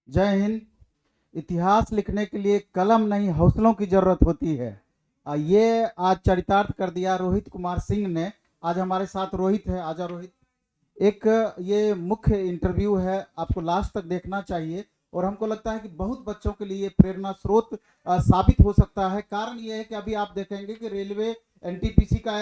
जय हिंद। इतिहास लिखने के लिए कलम नहीं हौसलों की जरूरत होती है। ये आज चरितार्थ कर दिया रोहित कुमार सिंह ने। आज हमारे साथ रोहित है। आजा रोहित। एक ये मुख्य इंटरव्यू है, आपको लास्ट तक देखना चाहिए और हमको लगता है कि बहुत बच्चों के लिए प्रेरणा स्रोत साबित हो सकता है। कारण ये है कि अभी आप देखेंगे कि रेलवे एनटीपीसी का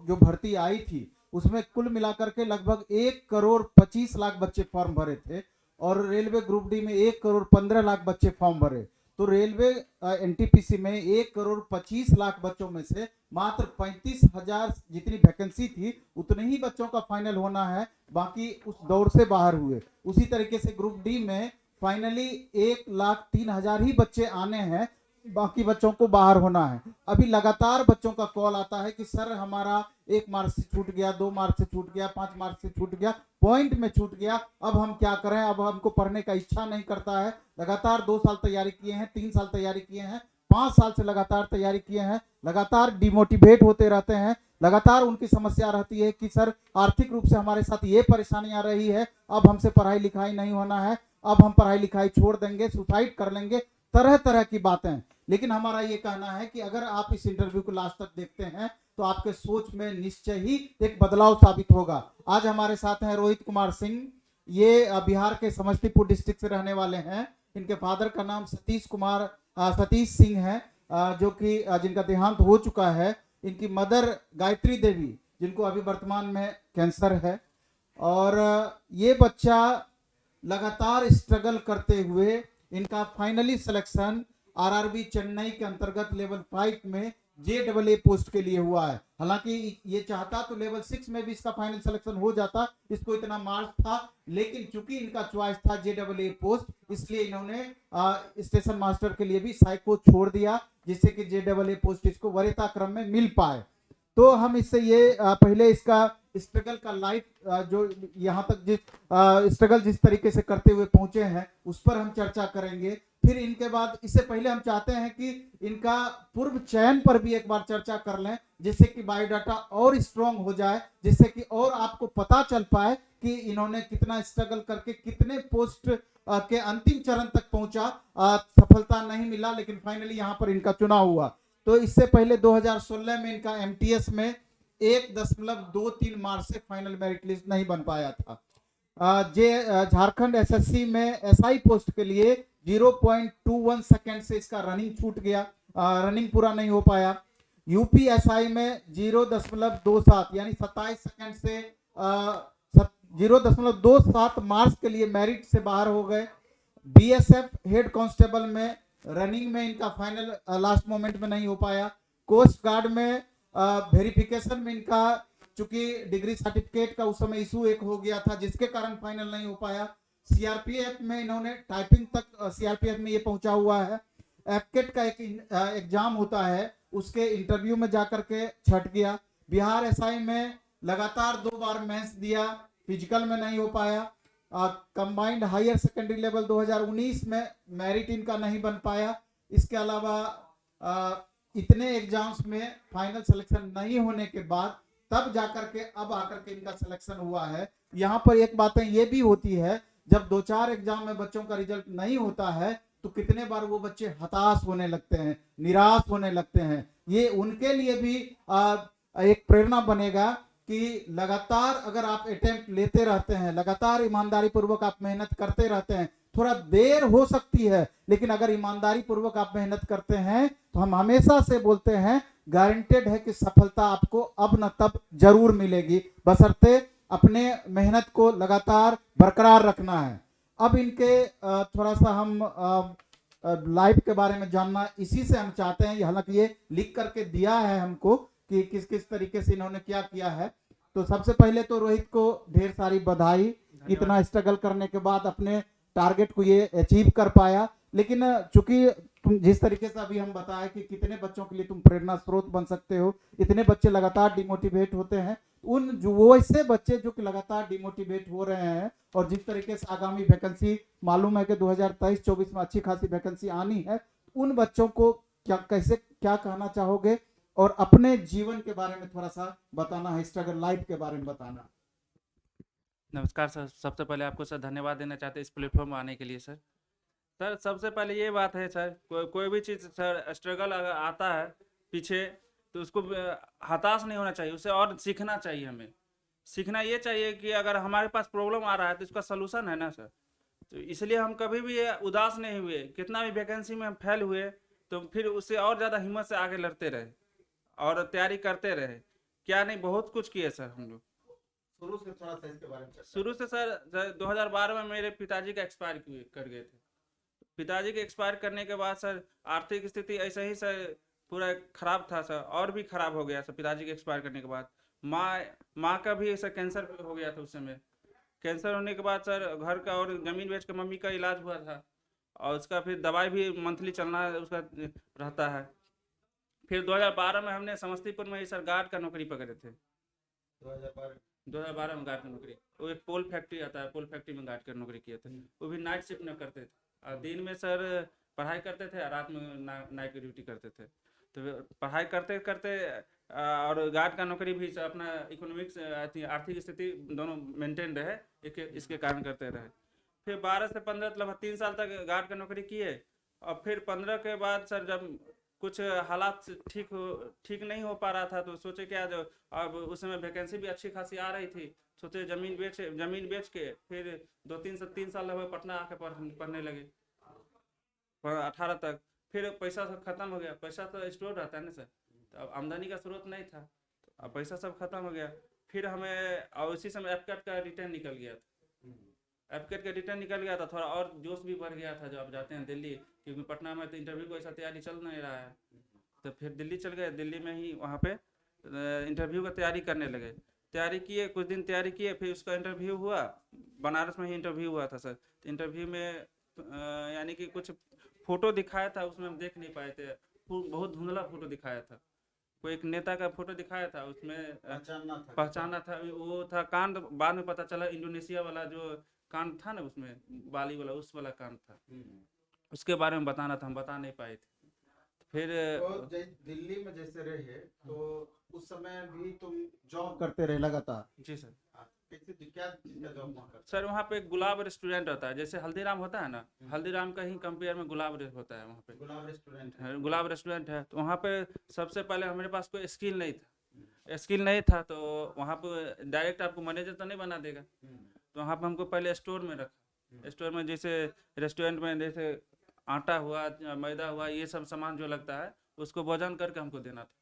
जो भर्ती आई थी उसमें कुल मिलाकर के लगभग 1,25,00,000 बच्चे फॉर्म भरे थे और रेलवे ग्रुप डी में 1,15,00,000 बच्चे फॉर्म भरे। तो रेलवे एनटीपीसी में 1,25,00,000 बच्चों में से मात्र 35,000 जितनी वैकेंसी थी उतने ही बच्चों का फाइनल होना है, बाकी उस दौड़ से बाहर हुए। उसी तरीके से ग्रुप डी में फाइनली 1,03,000 ही बच्चे आने हैं, बाकी बच्चों को बाहर होना है। अभी लगातार बच्चों का कॉल आता है कि सर हमारा 1 मार्च से छूट गया, 2 मार्च से छूट गया, 5 मार्च से छूट गया, पॉइंट में छूट गया, अब हम क्या करें, अब हमको पढ़ने का इच्छा नहीं करता है। लगातार 2 साल तैयारी किए हैं, 3 साल तैयारी किए हैं, 5 साल से लगातार तैयारी किए हैं, लगातार डिमोटिवेट होते रहते हैं। लगातार उनकी समस्या रहती है कि सर आर्थिक रूप से हमारे साथ ये परेशानी आ रही है, अब हमसे पढ़ाई लिखाई नहीं होना है, अब हम पढ़ाई लिखाई छोड़ देंगे, सुसाइड कर लेंगे, तरह तरह की बातें। लेकिन हमारा ये कहना है कि अगर आप इस इंटरव्यू को लास्ट तक देखते हैं तो आपके सोच में निश्चय ही एक बदलाव साबित होगा। आज हमारे साथ हैं रोहित कुमार सिंह। ये बिहार के समस्तीपुर डिस्ट्रिक्ट से रहने वाले हैं। इनके फादर का नाम सतीश सिंह है, जो कि जिनका देहांत हो चुका है। इनकी मदर गायत्री देवी, जिनको अभी वर्तमान में कैंसर है। और ये बच्चा लगातार स्ट्रगल करते हुए इनका फाइनली सिलेक्शन आरआरबी चेन्नई के अंतर्गत लेवल 5 में JAA पोस्ट के लिए हुआ है। हालांकि ये चाहता तो लेवल 6 में भी इसका फाइनल सिलेक्शन हो जाता, इसको इतना मार्क्स था, लेकिन चूंकि इनका चॉइस था JAA पोस्ट, इसलिए इन्होंने स्टेशन मास्टर के लिए भी साइको छोड़ दिया, जिससे कि JAA पोस्ट इसको वरीयता क्रम में मिल पाए। तो हम इससे ये पहले इसका स्ट्रगल का लाइफ, जो यहाँ तक जिस स्ट्रगल जिस तरीके से करते हुए पहुंचे हैं उस पर हम चर्चा करेंगे। फिर इनके बाद, इससे पहले हम चाहते हैं कि इनका पूर्व चयन पर भी एक बार चर्चा कर लें, जिससे कि बायोडाटा और स्ट्रांग हो जाए, जिससे कि और आपको पता चल पाए कि इन्होंने कितना स्ट्रगल करके कितने पोस्ट के अंतिम चरण तक पहुंचा। सफलता नहीं मिला, लेकिन फाइनली यहाँ पर इनका चुनाव हुआ। तो इससे पहले 2016 में इनका एमटीएस में 1.23 मार्क्स से फाइनल मेरिट लिस्ट नहीं बन पाया था। झारखंड एसएससी में एसआई पोस्ट के लिए 0.21 सेकेंड से इसका रनिंग छूट गया, रनिंग पूरा नहीं हो पाया। यूपीएसआई में 0.27 यानी 27 सेकेंड से 0.27 मार्क्स के लिए मेरिट से बाहर हो गए। बीएसएफ हेड कांस्टेबल में रनिंग में इनका फाइनल लास्ट मोमेंट में नहीं हो पाया। कोस्ट गार्ड में वेरिफिकेशन में इनका, चूंकि डिग्री सर्टिफिकेट का उस समय इशू एक हो गया था, जिसके कारण फाइनल नहीं हो पाया। सीआरपीएफ में इन्होंने टाइपिंग तक सीआरपीएफ में ये पहुंचा हुआ है। एफकेट का एक एग्जाम होता है, उसके इंटरव्यू में जाकर के छट गया। बिहार एसआई में लगातार 2 बार मेंस दिया, फिजिकल में नहीं हो पाया। कंबाइंड हायर सेकेंडरी लेवल 2019 में मेरिट इनका नहीं बन पाया। इसके अलावा इतने एग्जाम्स में फाइनल सिलेक्शन नहीं होने के बाद तब जाकर के अब आकर के इनका सिलेक्शन हुआ है। यहाँ पर एक बातें ये भी होती है, जब 2-4 एग्जाम में बच्चों का रिजल्ट नहीं होता है तो कितने बार वो बच्चे हताश होने लगते हैं, निराश होने लगते हैं। ये उनके लिए भी एक प्रेरणा बनेगा कि लगातार अगर आप अटेम्प्ट लेते रहते हैं, लगातार ईमानदारी पूर्वक आप मेहनत करते रहते हैं, थोड़ा देर हो सकती है, लेकिन अगर ईमानदारी पूर्वक आप मेहनत करते हैं तो हम हमेशा से बोलते हैं गारंटेड है कि सफलता आपको अब न तब जरूर मिलेगी, बशर्ते अपने मेहनत को लगातार बरकरार रखना है। अब इनके थोड़ा सा हम लाइफ के बारे में जानना इसी से हम चाहते हैं। हालांकि ये लिख करके दिया है हमको कि किस किस तरीके से इन्होंने क्या किया है। तो सबसे पहले तो रोहित को ढेर सारी बधाई, इतना स्ट्रगल करने के बाद अपने टारगेट को ये अचीव कर पाया। लेकिन चूंकि तुम जिस तरीके से अभी हम बताया कि कितने बच्चों के लिए तुम प्रेरणा स्रोत बन सकते हो, इतने बच्चे लगातार डिमोटिवेट होते हैं, उन जो वो ऐसे बच्चे जो कि लगातार डिमोटिवेट हो रहे हैं और जिस तरीके से आगामी वैकेंसी मालूम है कि 2023-24 में अच्छी खासी वैकेंसी आनी है, उन बच्चों को क्या कहना चाहोगे और अपने जीवन के बारे में थोड़ा सा बताना है, स्ट्रगल लाइफ के बारे में बताना। नमस्कार सर, सबसे पहले आपको सर धन्यवाद देना चाहते हैं इस प्लेटफॉर्म में आने के लिए सर। सर सबसे पहले ये बात है सर, कोई भी चीज़ सर स्ट्रगल अगर आता है पीछे, तो उसको हताश नहीं होना चाहिए, उसे और सीखना चाहिए। हमें सीखना ये चाहिए कि अगर हमारे पास प्रॉब्लम आ रहा है तो इसका सलूशन है ना सर। तो इसलिए हम कभी भी उदास नहीं हुए, कितना भी वैकेंसी में हम फेल हुए तो फिर उससे और ज़्यादा हिम्मत से आगे लड़ते रहे और तैयारी करते रहे। क्या नहीं, बहुत कुछ किए सर हम लोग। शुरू से थोड़ा सा इसके बारे में चर्चा शुरू से सर 2012 में मेरे पिताजी का एक्सपायर कर गए थे। पिताजी के एक्सपायर करने के बाद सर आर्थिक स्थिति ऐसे ही सर पूरा खराब था सर, और भी खराब हो गया सर पिताजी के एक्सपायर करने के बाद। माँ माँ का भी सर कैंसर हो गया था उस समय। कैंसर होने के बाद सर घर का और ज़मीन बेच के मम्मी का इलाज हुआ था, और उसका फिर दवाई भी मंथली चलना उसका रहता है। फिर 2012 में हमने समस्तीपुर में ही सर गार्ड का नौकरी पकड़े थे। 2012 में गार्ड की नौकरी, वो एक पोल फैक्ट्री आता है, पोल फैक्ट्री में गार्ड की नौकरी किए थे। वो भी नाइट शिफ्ट में करते थे, और दिन में सर पढ़ाई करते थे और रात में नाइट की ड्यूटी करते थे। तो पढ़ाई करते करते और गार्ड का नौकरी भी सर अपना इकोनॉमिक्स आर्थिक स्थिति दोनों मेंटेन रहे, इसके कारण करते रहे। फिर 12 से 15 लगभग 3 साल तक गार्ड का नौकरी किए, और फिर 15 के बाद सर जब कुछ हालात ठीक नहीं हो पा रहा था, तो सोचे क्या, जो अब उस समय वैकेंसी भी अच्छी खासी आ रही थी, सोचे ज़मीन बेच के फिर 3 साल लगभग पटना आके पढ़ने लगे 18 तक। फिर पैसा सब खत्म हो गया, पैसा तो स्टोर रहता है ना सर, तो अब आमदनी का स्रोत नहीं था, तो अब पैसा सब खत्म हो गया। फिर हमें और उसी समय एफकेट का रिटर्न निकल गया था। एफकेट का रिटर्न निकल गया था, थोड़ा और जोश भी बढ़ गया था जो अब जाते हैं दिल्ली, क्योंकि पटना में तो इंटरव्यू को ऐसा तैयारी चल नहीं रहा है। तो फिर दिल्ली चल गए, दिल्ली में ही वहाँ पे इंटरव्यू का तैयारी करने लगे। तैयारी किए, कुछ दिन तैयारी किए, फिर उसका इंटरव्यू हुआ। बनारस में ही इंटरव्यू हुआ था सर। तो इंटरव्यू में यानी कि कुछ फ़ोटो दिखाया था, उसमें हम देख नहीं पाए थे, बहुत धुंधला फ़ोटो दिखाया था। कोई एक नेता का फ़ोटो दिखाया था, उसमें पहचाना था, वो था कांड। बाद में पता चला इंडोनेशिया वाला जो कांड था ना, उसमें बाली वाला, उस वाला कांड था। उसके बारे में बताना था, हम बता नहीं पाए थे। फिर तो दिल्ली में जैसे रहे, तो उस समय भी तुम जॉब करते रहे लगातार? जी सर। क्या जॉब वहाँ करते? सर वहाँ पे गुलाब रेस्टोरेंट होता है, जैसे हल्दीराम होता है ना, हल्दीराम का ही कंपेयर में गुलाब होता है वहाँ पे। गुलाब रेस्टोरेंट है? गुलाब रेस्टोरेंट है। तो वहाँ पे सबसे पहले हमारे पास कोई स्किल नहीं था, तो वहाँ पे डायरेक्ट आपको मैनेजर तो नहीं बना देगा। तो वहाँ पे हमको पहले स्टोर में रखा। स्टोर में जैसे रेस्टोरेंट में जैसे आटा हुआ, मैदा हुआ, ये सब सामान जो लगता है उसको वजन करके हमको देना था।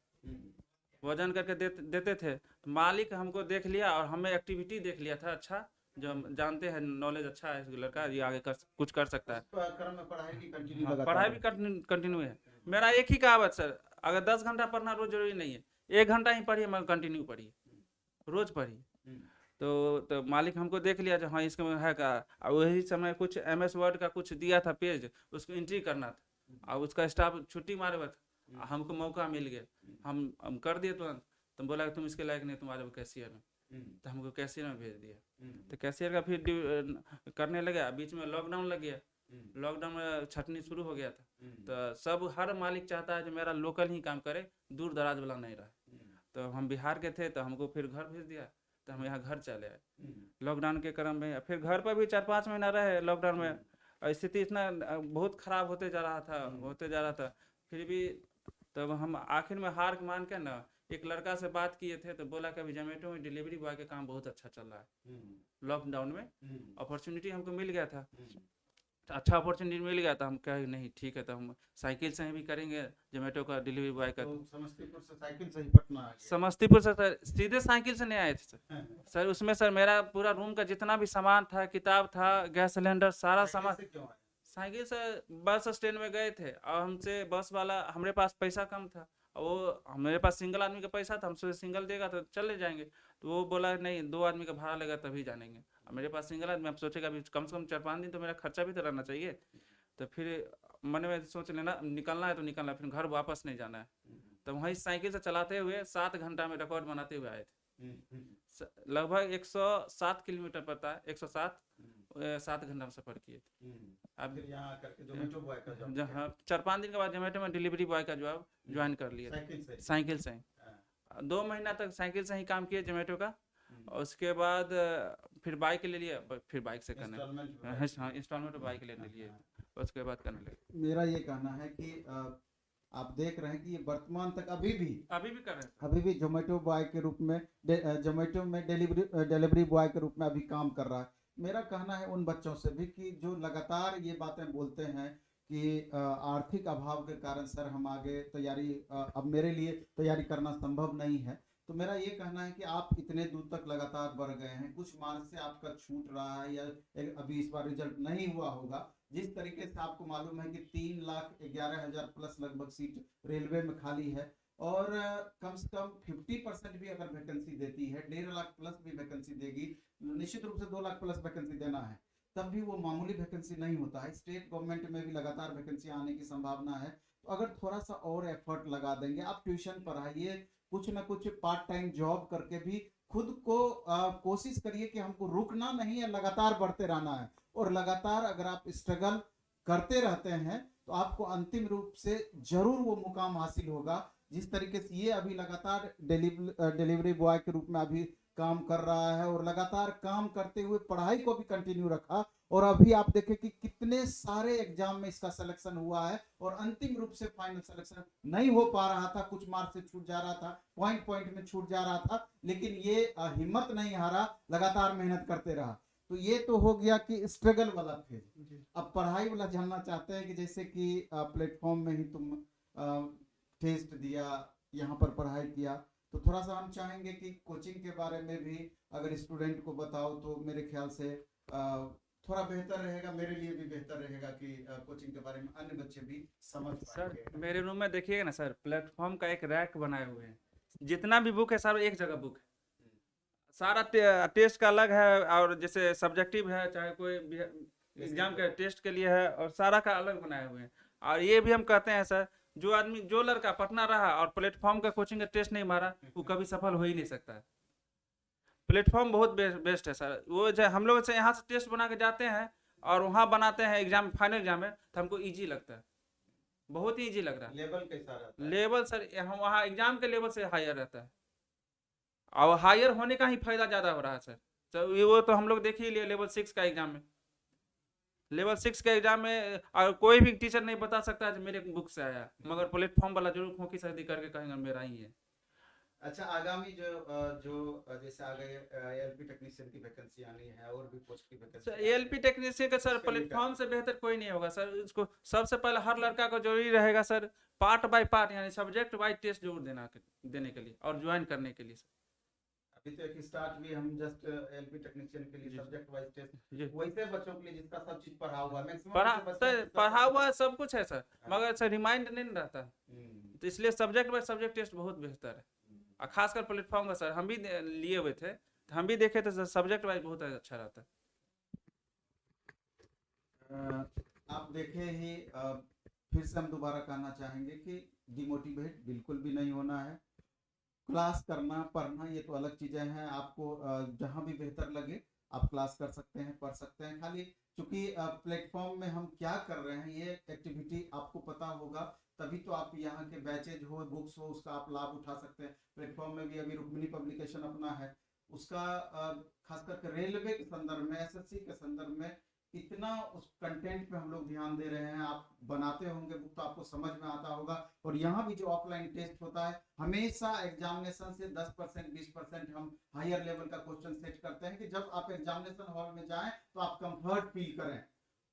वजन करके देते थे। तो मालिक हमको देख लिया और हमें एक्टिविटी देख लिया था, अच्छा जो हम जानते हैं, नॉलेज अच्छा है इस लड़का, ये आगे कुछ कर सकता है। क्रम में पढ़ाई भी कंटिन्यू हाँ, लगातार पढ़ाई भी कंटिन्यू है। मेरा एक ही कहावत सर, अगर 10 घंटा पढ़ना रोज जरूरी नहीं है, 1 घंटा ही पढ़िए मगर कंटिन्यू पढ़िए, रोज पढ़िए। तो मालिक हमको देख लिया जो हाँ इसके में है का, और वही समय कुछ MS वर्ड का कुछ दिया था पेज, उसको एंट्री करना था, और उसका स्टाफ छुट्टी मारे हुआ था, हमको मौका मिल गया, हम कर दिए तुरंत। तो बोला तुम इसके लायक नहीं, तुम आ जाओ कैशियर में। तो हमको कैशियर में भेज दिया। तो कैशियर का फिर करने लगे, बीच में लॉकडाउन लग गया। लॉकडाउन में छटनी शुरू हो गया था। तो सब हर मालिक चाहता है जो मेरा लोकल ही काम करे, दूर दराज वाला नहीं रहा। तो हम बिहार के थे, तो हमको फिर घर भेज दिया, तो हम यहाँ घर चले आए लॉकडाउन के क्रम में। फिर घर पर भी 4-5 महीना रहे लॉकडाउन में, और स्थिति इतना बहुत ख़राब होते जा रहा था। फिर भी तब हम आखिर में हार मान के ना, एक लड़का से बात किए थे, तो बोला कि अभी जोमेटो में डिलीवरी बॉय का काम बहुत अच्छा चल रहा है। लॉकडाउन में अपॉर्चुनिटी हमको मिल गया था, तो अच्छा अपॉर्चुनिटी मिल गया था। हम कहे नहीं ठीक है, तो हम साइकिल से भी करेंगे जोमेटो का डिलीवरी बॉय का। तो समस्तीपुर से साइकिल से ही पटना आ गए? समस्तीपुर से सर सीधे साइकिल से नहीं आए थे सर। सर उसमें सर मेरा पूरा रूम का जितना भी सामान था, किताब था, गैस सिलेंडर, सारा सामान। साइकिल से बस स्टैंड में गए थे, और हमसे बस वाला, हमारे पास पैसा कम था, वो मेरे पास सिंगल आदमी का पैसा था, हमसे सिंगल देगा तो चले जाएंगे। तो वो बोला नहीं, 2 आदमी का भाड़ा लगेगा तभी जानेंगे। अब मेरे पास सिंगल आदमी, आप सोचेगा अभी कम से कम 4-5 दिन तो मेरा खर्चा भी तो रहना चाहिए। तो फिर मन में सोच लेना, निकलना है तो निकलना है, फिर घर वापस नहीं जाना है। तो वहीं साइकिल से चलाते हुए 7 घंटा में रिकॉर्ड बनाते हुए आए थे। लगभग 107 किलोमीटर पड़ता है, 107 7 घंटा में सफर किए थे। अब यहाँ करके जोमेटो बॉय का जॉब जहाँ 4-5 दिन के बाद जोमेटो में डिलीवरी बॉय का जॉब ज्वाइन कर लिया, साइकिल से ही। 2 महीना तक साइकिल से ही काम किए जोमेटो का। और उसके बाद फिर बाइक ले लिए, फिर बाइक से करने, Installment में हाँ इंस्टॉलमेंट में बाइक लेने लिए, उसके बाद करने लगे। मेरा ये कहना है कि आप देख रहे हैं कि ये वर्तमान तक अभी भी अभी भी कर रहे हैं। अभी भी जोमेटो बॉय के रूप में जोमेटो में डिलीवरी बॉय के रूप में अभी काम कर रहा है। मेरा कहना है उन बच्चों से भी कि जो लगातार ये बातें बोलते हैं कि आर्थिक अभाव के कारण सर हम आगे तैयारी अब मेरे लिए तैयारी करना संभव नहीं है, तो मेरा ये कहना है कि आप इतने दूर तक लगातार बढ़ गए हैं, कुछ मार्क्स से आपका छूट रहा है या अभी इस बार रिजल्ट नहीं हुआ होगा, जिस तरीके से आपको मालूम है कि 3,11,000 प्लस लगभग सीट रेलवे में खाली है और कम से कम 50% भी अगर वैकेंसी देती है, 1.5 लाख प्लस भी वैकेंसी देगी, निश्चित रूप से 2 लाख प्लस वैकेंसी देना है, तब भी वो मामूली वैकेंसी नहीं होता है। स्टेट गवर्नमेंट में भी लगातार वैकेंसी आने की संभावना है, तो अगर थोड़ा सा और एफर्ट लगा देंगे, आप ट्यूशन पढ़ाइए, कुछ ना कुछ पार्ट टाइम जॉब करके भी खुद को कोशिश करिए कि हमको रुकना नहीं है, लगातार बढ़ते रहना है, और लगातार अगर आप स्ट्रगल करते रहते हैं तो आपको अंतिम रूप से जरूर वो मुकाम हासिल होगा। जिस तरीके से ये अभी लगातार डिलीवरी बॉय के रूप में अभी काम कर रहा है और लगातार काम करते हुए पढ़ाई को भी कंटिन्यू रखा, और अभी आप देखें कि कितने सारे एग्जाम में इसका सिलेक्शन हुआ है और अंतिम रूप से फाइनल सिलेक्शन नहीं हो पा रहा था, कुछ मार्क्स से छूट जा रहा था, पॉइंट में छूट जा रहा था, लेकिन ये हिम्मत नहीं हारा, लगातार मेहनत करते रहा। तो ये तो हो गया कि स्ट्रगल वाला फेज। अब पढ़ाई वाला जानना चाहते हैं कि जैसे कि प्लेटफॉर्म में ही तुम टेस्ट दिया, यहाँ पर पढ़ाई किया, तो थोड़ा सा हम चाहेंगे कि कोचिंग के बारे में भी अगर स्टूडेंट को बताओ तो मेरे ख्याल से थोड़ा बेहतर रहेगा, मेरे लिए भी बेहतर रहेगा कि कोचिंग के बारे में अन्य बच्चे भी समझ सर पाएंगे। मेरे रूम में देखिएगा ना सर, प्लेटफॉर्म का एक रैक बनाए हुए हैं, जितना भी बुक है सर एक जगह बुक है, सारा टेस्ट का अलग है, और जैसे सब्जेक्टिव है चाहे कोई एग्जाम के टेस्ट के लिए है, और सारा का अलग बनाए हुए हैं। और ये भी हम कहते हैं सर, जो आदमी जो लड़का पटना रहा और प्लेटफॉर्म का कोचिंग का टेस्ट नहीं मारा, वो कभी सफल हो ही नहीं सकता है। प्लेटफॉर्म बहुत बेस्ट है सर। वो जो हम लोग से यहाँ से टेस्ट बना के जाते हैं और वहाँ बनाते हैं एग्जाम, फाइनल एग्जाम में, तो हमको ईजी लगता है, बहुत ही ईजी लग रहा है। लेवल कैसा रहता है? लेवल सर हम वहाँ एग्जाम के लेवल से हायर रहता है, और हायर होने का ही फायदा ज़्यादा हो रहा है सर। तो ये वो तो हम लोग देख ही लिए लेवल 6 का एग्जाम में, लेवल 6 के एग्जाम में और कोई भी टीचर नहीं बता सकता कि मेरे बुक से आया, मगर प्लेटफॉर्म वाला जरूर खोखी सर्दी करके कहेंगे मेरा ही है। अच्छा, आगामी जो जैसे आगे एलपी टेक्नीशियन की वैकेंसी आनी है और भी पोस्ट की वैकेंसी, एलपी टेक्नीशियन का सर प्लेटफॉर्म से बेहतर कोई नहीं होगा सर। इसको सबसे पहले हर लड़का को जरूरी रहेगा सर, पार्ट बाय पार्ट यानी सब्जेक्ट वाइज टेस्ट जरूर देने के लिए और ज्वाइन करने के लिए सर। अभी तो एक स्टार्ट भी हम जस्ट एलपी टेक्नीशियन के लिए सब्जेक्ट वाइज टेस्ट, वैसे बच्चों के लिए जिसका सब चीज पढ़ा हुआ है, मैक्सिमम पढ़ा हुआ सब कुछ है सर, मगर सर रिमाइंड नहीं रहता, तो इसलिए सब्जेक्ट वाइज सब्जेक्ट टेस्ट बहुत बेहतर है। और खासकर प्लेटफॉर्म का सर हम भी लिए हुए थे, तो हम भी देखे थे सब्जेक्ट वाइज बहुत अच्छा रहता है। आप देखे ही फिर से हम दोबारा कहना चाहेंगे कि डिमोटिवेट बिल्कुल भी नहीं होना है। क्लास करना, पढ़ना ये तो अलग चीजें हैं, आपको जहां भी बेहतर लगे आप क्लास कर सकते हैं, पढ़ सकते हैं। खाली चूंकि प्लेटफॉर्म में हम क्या कर रहे हैं ये एक्टिविटी आपको पता होगा, तभी तो आप यहाँ के बैचेज हो, बुक्स हो, उसका आप लाभ उठा सकते हैं। प्लेटफॉर्म में भी अभी रुक्मिणी पब्लिकेशन अपना है, उसका खास करके रेलवे के संदर्भ में, एसएससी के संदर्भ में इतना उस कंटेंट पे हम लोग ध्यान दे रहे हैं। आप बनाते होंगे बुक तो आपको समझ में आता होगा। और यहाँ भी जो ऑफलाइन टेस्ट होता है, हमेशा एग्जामिनेशन से 10% 20% हम हायर लेवल का क्वेश्चन सेट करते हैं कि जब आप एग्जामिनेशन हॉल में जाएं तो आप कंफर्ट फील करें।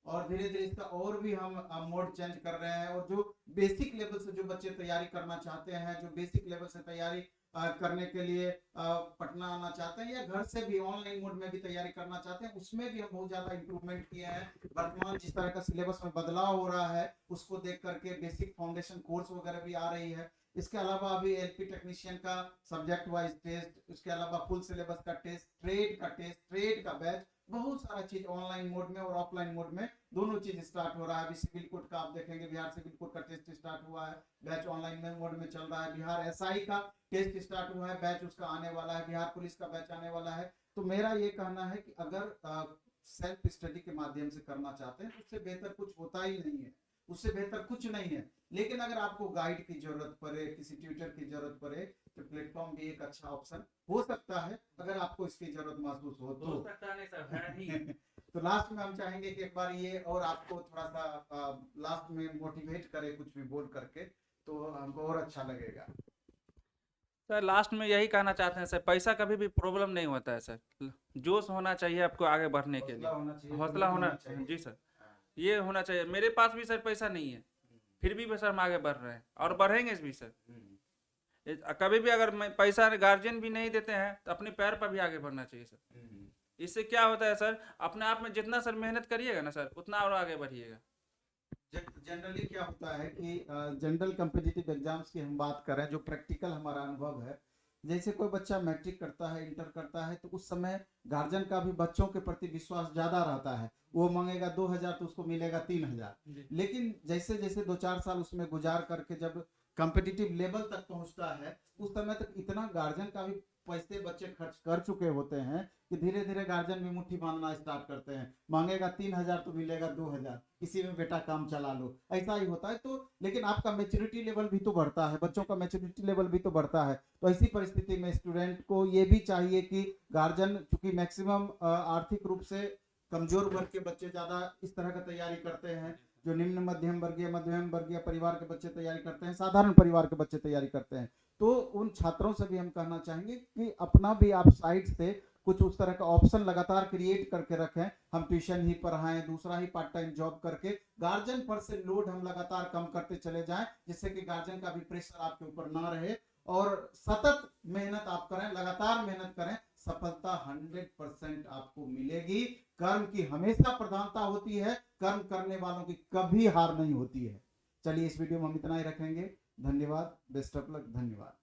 और धीरे धीरे इसका और भी हम मोड चेंज कर रहे हैं। और जो बेसिक लेवल से जो बच्चे तैयारी करना चाहते हैं, जो बेसिक लेवल से तैयारी करने के लिए पटना आना चाहते हैं, या घर से भी ऑनलाइन मोड में भी तैयारी करना चाहते हैं, उसमें भी हम बहुत ज्यादा इंप्रूवमेंट किए हैं। वर्तमान जिस तरह का सिलेबस में बदलाव हो रहा है उसको देख करके बेसिक फाउंडेशन कोर्स वगैरह भी आ रही है। इसके अलावा अभी एलपी टेक्नीशियन का सब्जेक्ट वाइज टेस्ट, उसके अलावा फुल सिलेबस का टेस्ट, ट्रेड का बैच, बहुत सारा चीज ऑनलाइन मोड में और ऑफलाइन मोड में दोनों चीज स्टार्ट हो रहा है। अभी सिविल कोड का आप देखेंगे, बिहार सिविल कोड का टेस्ट स्टार्ट हुआ है, बैच ऑनलाइन में मोड में चल रहा है। बिहार एसआई का टेस्ट स्टार्ट हुआ है, बैच उसका आने वाला है। बिहार पुलिस का बैच आने वाला है। तो मेरा ये कहना है कि अगर सेल्फ स्टडी के माध्यम से करना चाहते हैं तो उससे बेहतर कुछ होता ही नहीं है। उससे बेहतर कुछ नहीं है। लेकिन अगर आपको गाइड की जरूरत पड़े, किसी ट्यूटर की जरूरत पड़े, तो प्लेटफॉर्म भी एक अच्छा ऑप्शन हो सकता है, अगर आपको इसकी जरूरत महसूस हो तो। हो सकता नहीं सर, है ही। तो लास्ट में हम चाहेंगे कि एक बार ये और आपको थोड़ा सा लास्ट में मोटिवेट करे कुछ भी बोल करके, तो हमको और अच्छा लगेगा। सर लास्ट में यही कहना चाहते हैं सर, पैसा कभी भी प्रॉब्लम नहीं होता है सर, जोश होना चाहिए आपको आगे बढ़ने के हौसला लिए, होना चाहिए, हौसला जुनून होना चाहिए। जी सर, हाँ। ये होना चाहिए। मेरे पास भी सर पैसा नहीं है, फिर भी सर हम आगे बढ़ रहे हैं और बढ़ेंगे भी सर। कभी भी अगर मैं पैसा गार्जियन भी नहीं देते हैं तो अपने पैर पर भी आगे बढ़ना चाहिए सर। इससे क्या होता है सर, अपने आप में जितना सर मेहनत करिएगा ना सर, उतना और आगे बढ़िएगा। जनरली क्या होता है कि जनरल कॉम्पिटिटिव एग्जाम्स की हम बात करें, जो प्रैक्टिकल हमारा अनुभव है, जैसे कोई बच्चा मैट्रिक करता है, इंटर करता है, तो उस समय गार्जियन का भी बच्चों के प्रति विश्वास ज्यादा रहता है। वो मांगेगा 2000 तो उसको मिलेगा 3000। लेकिन जैसे जैसे 2-4 साल उसमें गुजार करके जब कॉम्पिटिटिव लेवल तक पहुंचता है, उस समय तक इतना गार्जियन का भी पैसे बच्चे खर्च कर चुके होते हैं कि धीरे धीरे गार्जियन भी मुट्ठी बांधना स्टार्ट करते हैं। मांगेगा 3000 तो मिलेगा 2000, इसी में बेटा काम चला लो, ऐसा ही होता है। तो लेकिन आपका मैच्योरिटी लेवल भी तो बढ़ता है, बच्चों का मैच्योरिटी लेवल भी तो बढ़ता है। तो ऐसी परिस्थिति में स्टूडेंट को ये भी चाहिए कि गार्जियन, चूंकि मैक्सिमम आर्थिक रूप से कमजोर वर्ग के बच्चे ज्यादा इस तरह का तैयारी करते हैं, जो निम्न मध्यम वर्गीय परिवार के बच्चे तैयारी करते हैं, साधारण परिवार के बच्चे तैयारी करते हैं, तो उन छात्रों से भी हम कहना चाहेंगे कि अपना भी आप साइड से कुछ उस तरह का ऑप्शन लगातार क्रिएट करके रखें। हम ट्यूशन ही पढ़ाएं, दूसरा ही पार्ट टाइम जॉब करके गार्जियन पर से लोड हम लगातार कम करते चले जाएं, जिससे कि गार्जियन का भी प्रेशर आपके ऊपर ना रहे, और सतत मेहनत आप करें, लगातार मेहनत करें, सफलता 100% आपको मिलेगी। कर्म की हमेशा प्रधानता होती है, कर्म करने वालों की कभी हार नहीं होती है। चलिए इस वीडियो में हम इतना ही रखेंगे। धन्यवाद, बेस्ट ऑफ लक, धन्यवाद।